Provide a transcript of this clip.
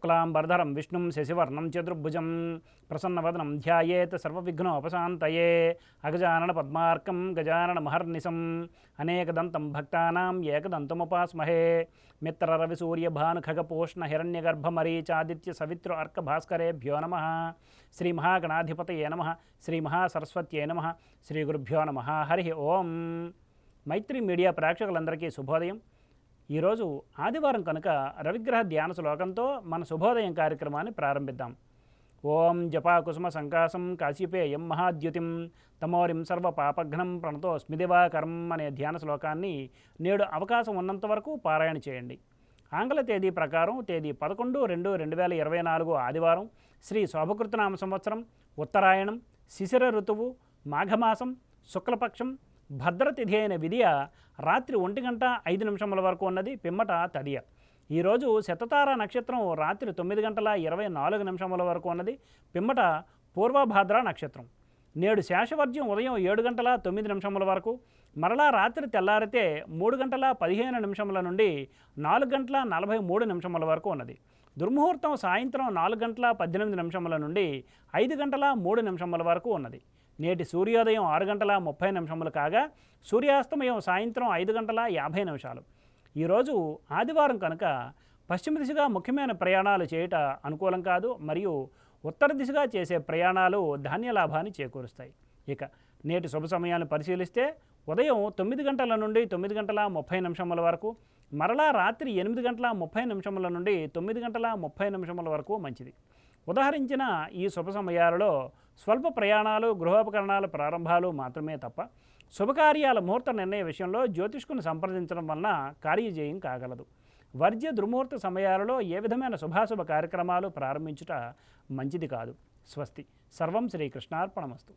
శుక్లాంబరధరం విష్ణుం శశివర్ణం చతుర్భుజం ప్రసన్నవదనం ధ్యాయేత్ సర్వవిఘ్నోపశాంతయే అగజానన పద్మార్కం గజానన మహర్నిశం అనేకదంతం భక్తానాం ఏకదంతముపాస్మహే మిత్రరవిసూర్యభానుఖగపోష్ణ హిరణ్యగర్భమరీచాదిత్య సవిత్రు అర్క భాస్కరేభ్యో నమః శ్రీ మహాగణాధిపతయే నమః శ్రీ మహాసరస్వత్యై నమః శ్రీ గురుభ్యో నమః హరి ఓం. మైత్రి మీడియా ప్రేక్షకులందరికీ శుభోదయం. ఈరోజు ఆదివారం కనుక రవిగ్రహ ధ్యాన శ్లోకంతో మన శుభోదయం కార్యక్రమాన్ని ప్రారంభిద్దాం. ఓం జపాకుసుమ సంకాసం కాశీపేయం మహాద్యుతిం తమోరిం సర్వ పాపఘ్నం ప్రణతో స్మిదివాకరం అనే ధ్యాన శ్లోకాన్ని నేడు అవకాశం ఉన్నంత వరకు పారాయణ చేయండి. ఆంగ్ల తేదీ ప్రకారం తేదీ 11/2/2024 ఆదివారం, శ్రీ శోభకృతనామ సంవత్సరం, ఉత్తరాయణం, శిశిర ఋతువు, మాఘమాసం, శుక్లపక్షం, భద్రతిథి అయిన విధియ రాత్రి 1:05 వరకు ఉన్నది. పిమ్మట తదియ. ఈరోజు శతతార నక్షత్రం రాత్రి 9:24 వరకు ఉన్నది. పిమ్మట పూర్వభాద్ర నక్షత్రం. నేడు శేషవర్జ్యం ఉదయం 7:09 వరకు, మరలా రాత్రి తెల్లారితే 3:15 నుండి 4:43 వరకు ఉన్నది. దుర్ముహూర్తం సాయంత్రం 4:18 నుండి 5:03 వరకు ఉన్నది. నేటి సూర్యోదయం 6:30 కాగా సూర్యాస్తమయం సాయంత్రం 5:50. ఈరోజు ఆదివారం కనుక పశ్చిమ దిశగా ముఖ్యమైన ప్రయాణాలు చేయట అనుకూలం కాదు. మరియు ఉత్తర దిశగా చేసే ప్రయాణాలు ధాన్యలాభాన్ని చేకూరుస్తాయి. ఇక నేటి శుభ సమయాన్ని పరిశీలిస్తే ఉదయం 9 నుండి 9:30 వరకు, మరలా రాత్రి 8:30 నుండి 9:30 వరకు మంచిది. ఉదాహరించిన ఈ శుభ సమయాలలో స్వల్ప ప్రయాణాలు, గృహోపకరణాల ప్రారంభాలు మాత్రమే తప్ప శుభకార్యాల ముహూర్త నిర్ణయ విషయంలో జ్యోతిష్కుని సంప్రదించడం వలన కార్యజయం కాగలదు. వర్జ్య దుర్ముహూర్త సమయాలలో ఏ విధమైన శుభాశుభ కార్యక్రమాలు ప్రారంభించుట మంచిది కాదు. స్వస్తి. సర్వం శ్రీకృష్ణార్పణమస్తు.